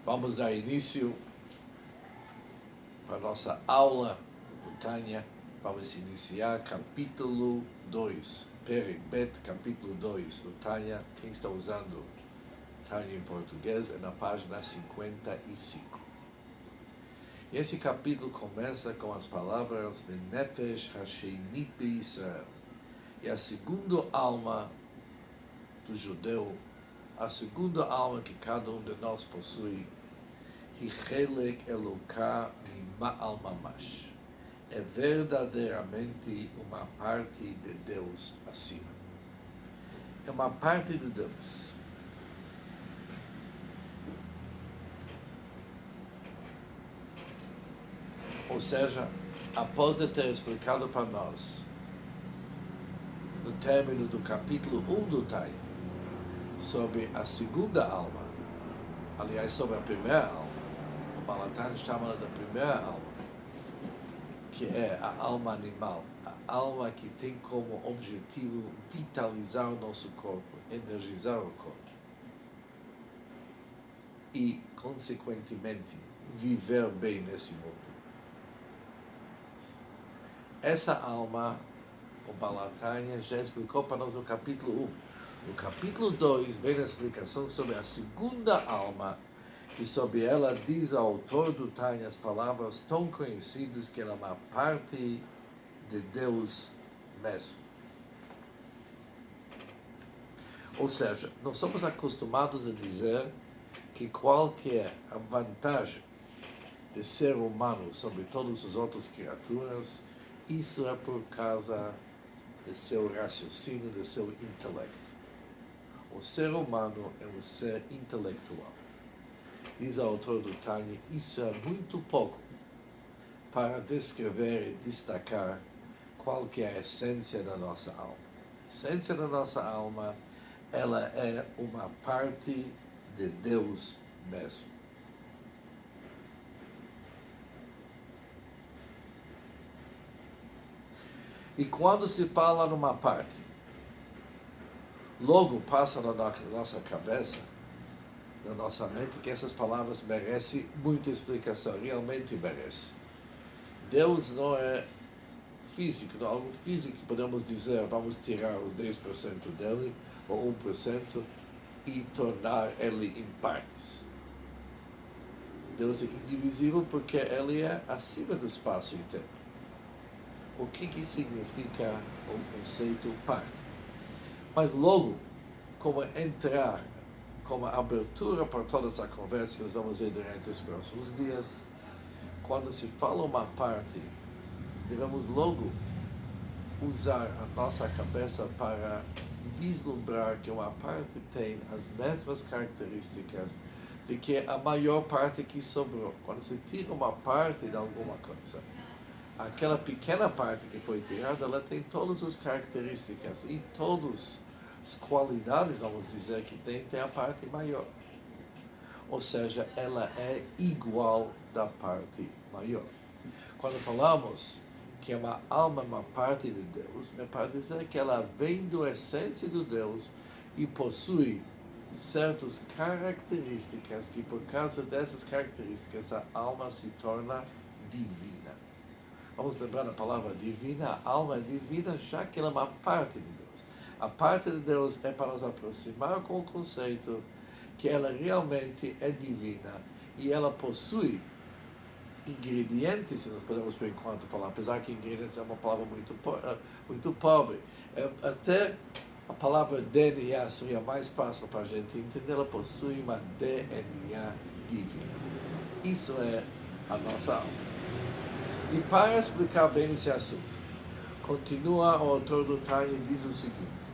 Vamos dar início para a nossa aula do Tânia. Vamos iniciar capítulo 2, Perek Bet, capítulo 2 do Tânia. Quem está usando Tânia em português é na página 55. E esse capítulo começa com as palavras de Nefesh Hashenit Israel. E a segunda alma do judeu, a segunda alma que cada um de nós possui, Hichelek Eloká Mima'al Mamash. É verdadeiramente uma parte de Deus acima. É uma parte de Deus. Ou seja, após de ter explicado para nós, no término do capítulo 1 do Tânia, sobre a segunda alma, aliás, sobre a primeira alma, o Baal HaTanya chama da primeira alma, que é a alma animal, a alma que tem como objetivo vitalizar o nosso corpo, energizar o corpo e, consequentemente, viver bem nesse mundo. Essa alma, o Baal HaTanya já explicou para nós no capítulo 1. No capítulo 2 vem a explicação sobre a segunda alma, que sobre ela diz o autor do Tânia as palavras tão conhecidas que ela é uma parte de Deus mesmo. Ou seja, nós somos acostumados a dizer que qual que é a vantagem de ser humano sobre todas as outras criaturas, isso é por causa de seu raciocínio, de seu intelecto. O ser humano é um ser intelectual. Diz o autor do Tânia, isso é muito pouco para descrever e destacar qual que é a essência da nossa alma. A essência da nossa alma, ela é uma parte de Deus mesmo. E quando se fala numa parte, logo passa na nossa cabeça, na nossa mente, que essas palavras merecem muita explicação, realmente merece. Deus não é físico, não é algo físico que podemos dizer, vamos tirar os 10% dele, ou 1%, e tornar ele em partes. Deus é indivisível porque ele é acima do espaço e tempo. O que significa o conceito parte? Mas logo, como entrar, como abertura para toda essa conversa que nós vamos ver durante os próximos dias, quando se fala uma parte, devemos logo usar a nossa cabeça para vislumbrar que uma parte tem as mesmas características de que a maior parte que sobrou. Quando se tira uma parte de alguma coisa, aquela pequena parte que foi tirada, ela tem todas as características e todas as qualidades, vamos dizer, que tem a parte maior. Ou seja, ela é igual da parte maior. Quando falamos que uma alma é uma parte de Deus, é para dizer que ela vem da essência de Deus e possui certas características que, por causa dessas características, a alma se torna divina. Vamos lembrar da palavra divina, a alma é divina, já que ela é uma parte de Deus. A parte de Deus é para nos aproximar com o conceito que ela realmente é divina e ela possui ingredientes, se nós podemos por enquanto falar, apesar que ingredientes é uma palavra muito pobre. Até a palavra DNA seria mais fácil para a gente entender, ela possui uma DNA divina. Isso é a nossa alma. E para explicar bem esse assunto, continua o autor do Tânia e diz o seguinte: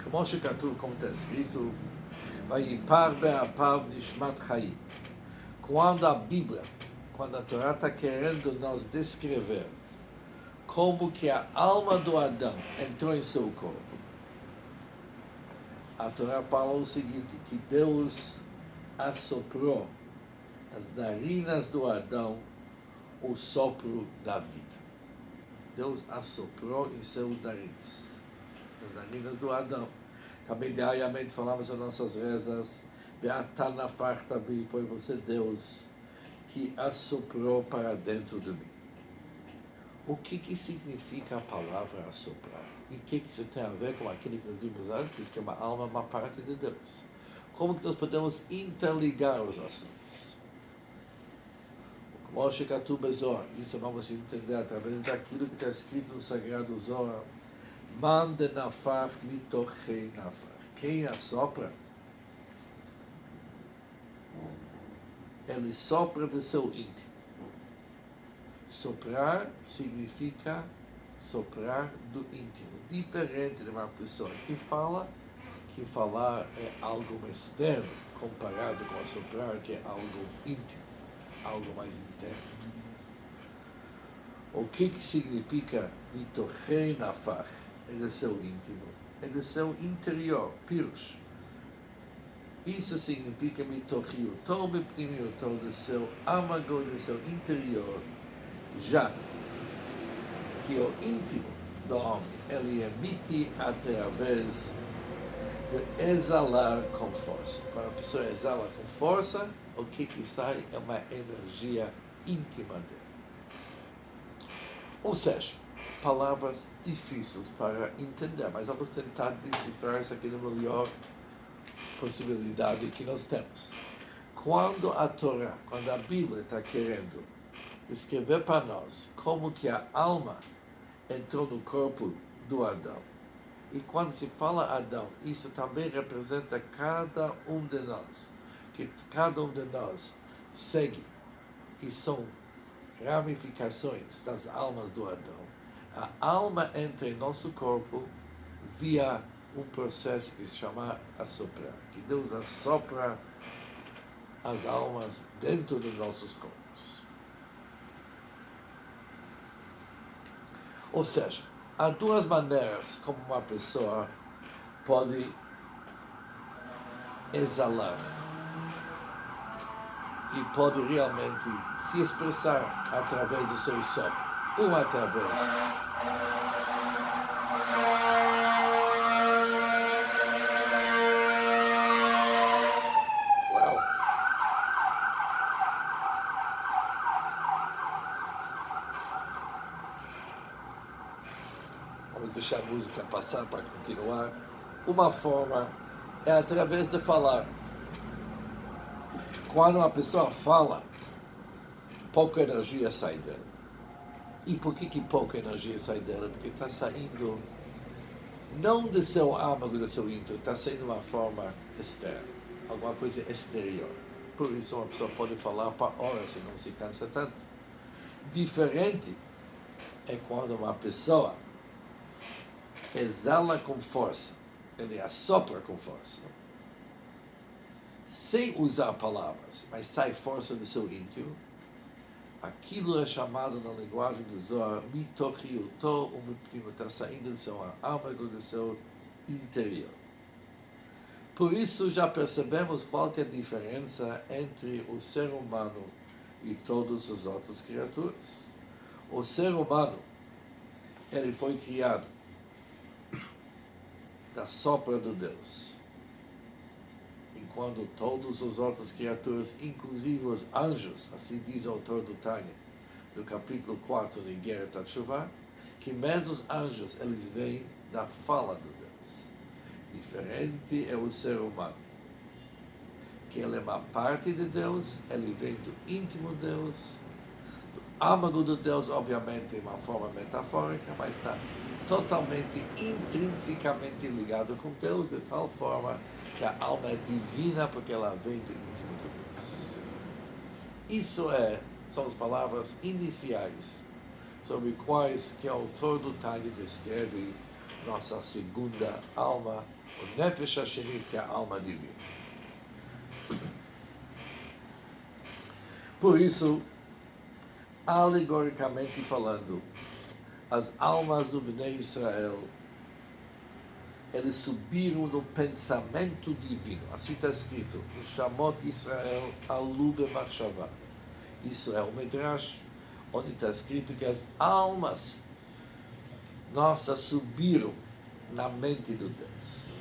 como está escrito, Vayipar be'apav nishmat chayim. Quando a Bíblia, quando a Torá está querendo nos descrever como que a alma do Adão entrou em seu corpo, a Torá fala o seguinte, que Deus assoprou as narinas do Adão o sopro da vida. Deus assoprou em seus narinas, as narinas do Adão. Também diariamente falamos nas nossas rezas Beatanafar também foi você, Deus, que assoprou para dentro de mim. O que significa a palavra assoprar? E o que isso tem a ver com aquilo que nós vimos antes, que uma alma é uma parte de Deus? Como que nós podemos interligar os assuntos? Moshe Katuba Zohar, isso vamos entender através daquilo que está escrito no Sagrado Zohar. Mande nafar mitochei nafar. Quem assopra, ele sopra de seu íntimo. Soprar significa soprar do íntimo. Diferente de uma pessoa que fala, que falar é algo externo, comparado com assoprar, que é algo íntimo, algo mais interno. O que significa mitochei nafar? É do seu íntimo, é do seu interior, pirush. Isso significa mitochiuto, mipnimiuto, do seu âmago, do seu interior, já que o íntimo do homem, ele emite através de exalar com força. Quando a pessoa exala com força, o que sai é uma energia íntima dele. Ou seja, palavras difíceis para entender, mas vamos tentar decifrar isso aqui na melhor possibilidade que nós temos. Quando a Torá, quando a Bíblia está querendo descrever para nós como que a alma entrou no corpo do Adão, e quando se fala Adão, isso também representa cada um de nós, que cada um de nós segue, e são ramificações das almas do Adão. A alma entra em nosso corpo via um processo que se chama assoprar, que Deus assopra as almas dentro dos nossos corpos. Ou seja, há duas maneiras como uma pessoa pode exalar e pode realmente se expressar através do seu sopro. Uma através deixar a música passar para continuar. Uma forma é através de falar. Quando uma pessoa fala, pouca energia sai dela. E por que pouca energia sai dela? Porque está saindo não do seu âmago, do seu íntimo, está saindo de uma forma externa, alguma coisa exterior. Por isso uma pessoa pode falar para horas e não se cansa tanto. Diferente é quando uma pessoa exala com força, ele assopra com força, sem usar palavras, mas sai força do seu íntimo. Aquilo é chamado na linguagem do Zohar mitochiuto, o mipnimo, está saindo do seu âmago, do seu interior. Por isso já percebemos qual que é a diferença entre o ser humano e todas as outras criaturas. O ser humano, ele foi criado da sopra do Deus. Enquanto todas as outras criaturas, inclusive os anjos, assim diz o autor do Tânia, do capítulo 4 de Igeret HaTeshuvah, que mesmo os anjos, eles vêm da fala do Deus. Diferente é o ser humano, que ele é uma parte de Deus, ele vem do íntimo de Deus, do âmago do Deus, obviamente, de uma forma metafórica, mas está totalmente, intrinsecamente ligado com Deus, de tal forma que a alma é divina porque ela vem do íntimo de Deus. Isso são as palavras iniciais sobre quais que o autor do Tânia descreve nossa segunda alma, o Nefesh HaSheni, que é a alma divina. Por isso, alegoricamente falando, as almas do Bnei Israel, eles subiram no pensamento divino. Assim está escrito, no Shamot Israel Alu B'Machshavah. Isso é o Midrash, onde está escrito que as almas nossas subiram na mente do Deus.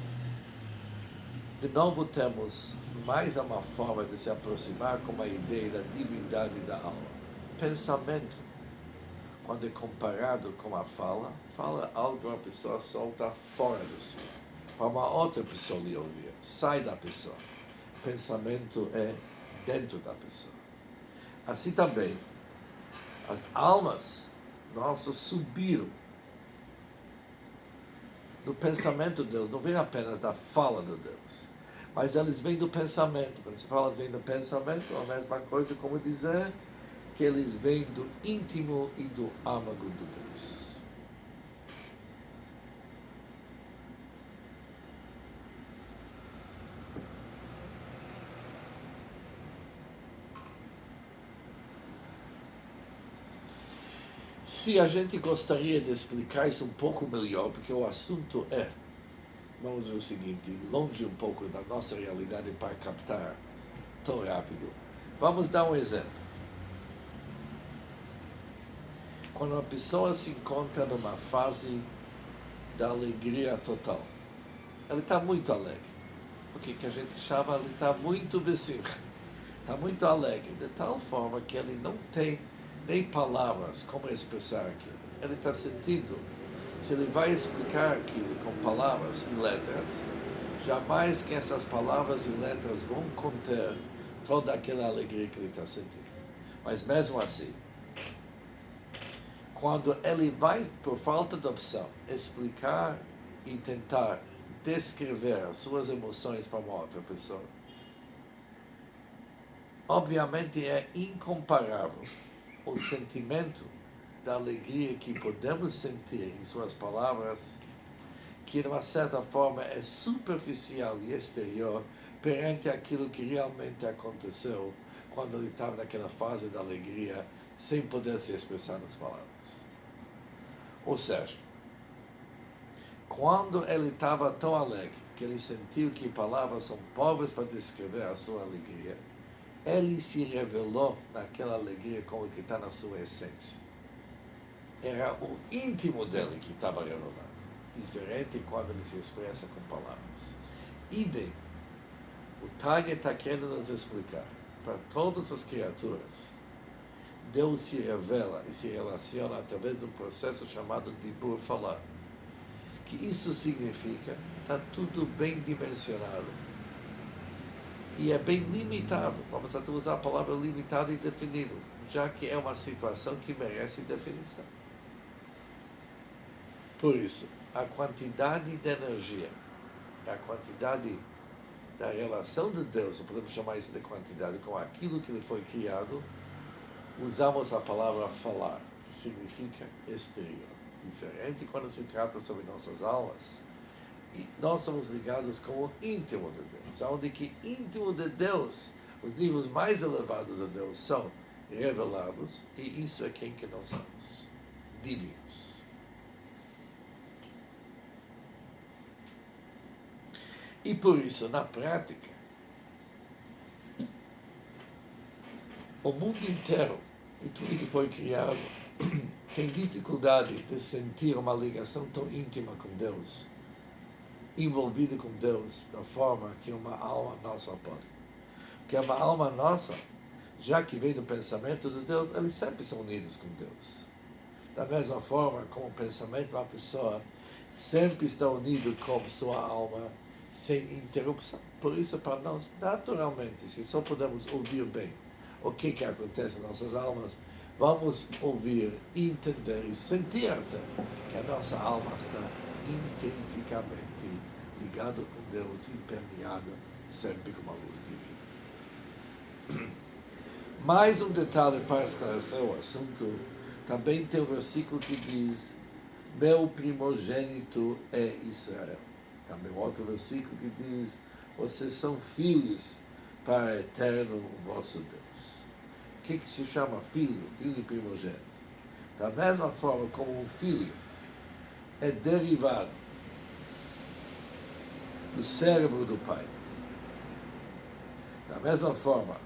De novo temos mais uma forma de se aproximar com a ideia da divindade da alma. Pensamento, quando é comparado com a fala algo que uma pessoa solta fora de si, para uma outra pessoa lhe ouvir, sai da pessoa. Pensamento é dentro da pessoa. Assim também, as almas nossas subiram do pensamento de Deus, não vem apenas da fala de Deus, mas eles vêm do pensamento. Quando se fala vem do pensamento, é a mesma coisa como dizer que eles vêm do íntimo e do âmago de Deus. Se a gente gostaria de explicar isso um pouco melhor, porque o assunto é, vamos ver o seguinte, longe um pouco da nossa realidade para captar tão rápido. Vamos dar um exemplo. Quando uma pessoa se encontra numa fase da alegria total, ele está muito alegre. O que a gente chama, ele está muito besimcha, está muito alegre, de tal forma que ele não tem nem palavras como expressar aquilo. Ele está sentindo. Se ele vai explicar aquilo com palavras e letras, jamais que essas palavras e letras vão conter toda aquela alegria que ele está sentindo. Mas mesmo assim, quando ele vai, por falta de opção, explicar e tentar descrever as suas emoções para uma outra pessoa, obviamente é incomparável o sentimento da alegria que podemos sentir em suas palavras, que de uma certa forma é superficial e exterior perante aquilo que realmente aconteceu quando ele estava naquela fase da alegria sem poder se expressar nas palavras. Ou seja, quando ele estava tão alegre que ele sentiu que palavras são pobres para descrever a sua alegria, ele se revelou naquela alegria como que está na sua essência. Era o íntimo dele que estava revelado, diferente quando ele se expressa com palavras. Idem, o Tânia está querendo nos explicar, para todas as criaturas, Deus se revela e se relaciona através de um processo chamado Dibur, falar. Que isso significa, está tudo bem dimensionado. E é bem limitado, vamos até usar a palavra limitado e definido, já que é uma situação que merece definição. Por isso, a quantidade de energia, a quantidade da relação de Deus, podemos chamar isso de quantidade, com aquilo que ele foi criado, usamos a palavra falar, que significa exterior. Diferente quando se trata sobre nossas almas, e nós somos ligados com o íntimo de Deus, onde que íntimo de Deus, os níveis mais elevados de Deus são revelados, e isso é quem que nós somos, divinos. E por isso, na prática, o mundo inteiro e tudo que foi criado tem dificuldade de sentir uma ligação tão íntima com Deus, envolvida com Deus, da forma que uma alma nossa pode. Porque uma alma nossa, já que vem do pensamento de Deus, eles sempre são unidos com Deus. Da mesma forma como o pensamento de uma pessoa sempre está unido com sua alma, sem interrupção. Por isso, para nós, naturalmente, se só podemos ouvir bem o que acontece nas nossas almas, vamos ouvir, entender e sentir até que a nossa alma está intrinsecamente ligada com Deus, impermeada sempre com a luz divina. Mais um detalhe para esclarecer o assunto, também tem o versículo que diz: meu primogênito é Israel. Também outro versículo que diz: vocês são filhos para eterno vosso Deus. O que se chama filho? Filho primogênito. Da mesma forma como um filho é derivado do cérebro do pai. Da mesma forma,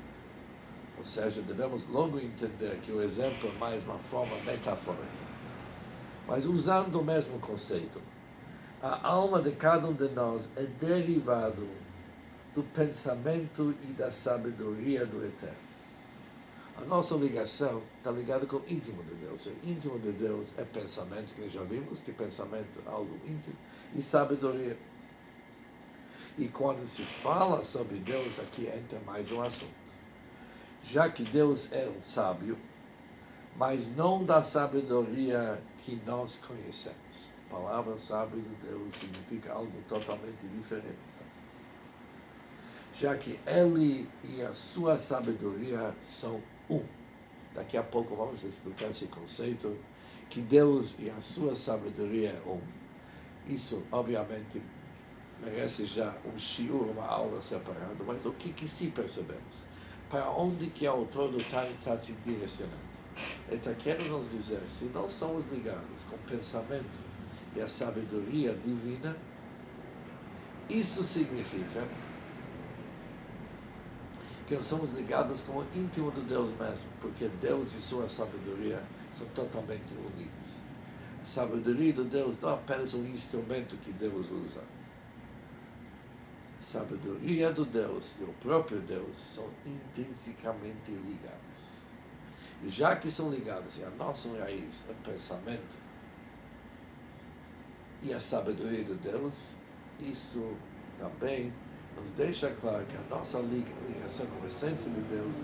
ou seja, devemos logo entender que o exemplo é mais uma forma metafórica. Mas usando o mesmo conceito, a alma de cada um de nós é derivado do pensamento e da sabedoria do Eterno. A nossa ligação está ligada com o íntimo de Deus. O íntimo de Deus é pensamento, que já vimos, que pensamento é algo íntimo, e sabedoria. E quando se fala sobre Deus, aqui entra mais um assunto. Já que Deus é um sábio, mas não da sabedoria que nós conhecemos. A palavra sábio de Deus significa algo totalmente diferente. Já que Ele e a sua sabedoria são um. Daqui a pouco vamos explicar esse conceito, que Deus e a sua sabedoria é um. Isso, obviamente, merece já um shiur, uma aula separada, mas o que se percebemos? Para onde que o autor do Tânia está se direcionando? Ele está querendo nos dizer, se não somos ligados com o pensamento e a sabedoria divina, isso significa que nós somos ligados com o íntimo de Deus mesmo, porque Deus e sua sabedoria são totalmente unidos. A sabedoria de Deus não é apenas um instrumento que Deus usa. A sabedoria do Deus e o próprio Deus são intrinsecamente ligados. E já que são ligados, e a nossa raiz é o pensamento e a sabedoria de Deus, isso também nos deixa claro que a nossa ligação com a essência de Deus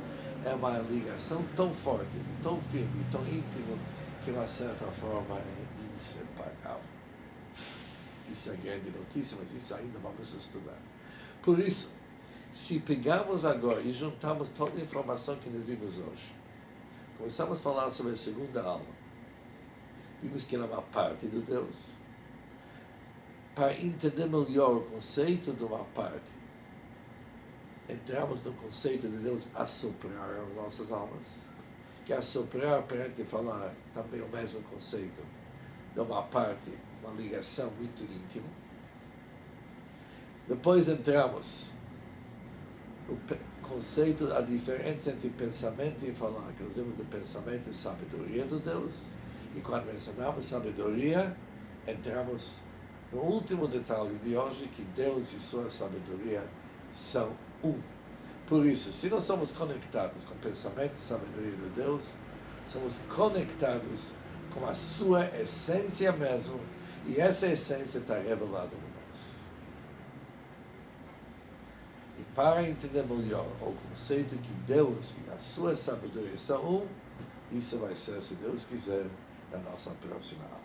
é uma ligação tão forte, tão firme, tão íntima, que de uma certa forma é inseparável. Isso é grande notícia, mas isso ainda vamos estudar. Por isso, se pegarmos agora e juntarmos toda a informação que nós vimos hoje, começamos a falar sobre a segunda alma, vimos que ela é uma parte de Deus. Para entender melhor o conceito de uma parte, entramos no conceito de Deus assoprar as nossas almas, que assoprar, perante falar, também o mesmo conceito de uma parte, uma ligação muito íntima. Depois entramos no conceito, a diferença entre pensamento e falar, que nós vemos de pensamento e sabedoria de Deus, e quando mencionamos sabedoria, entramos no último detalhe de hoje, que Deus e sua sabedoria são um. Por isso, se nós somos conectados com o pensamento e sabedoria de Deus, somos conectados com a sua essência mesmo, e essa essência está revelada no nós. E para entender melhor o conceito que Deus e a sua sabedoria são um, isso vai ser, se Deus quiser, a nossa próxima aula.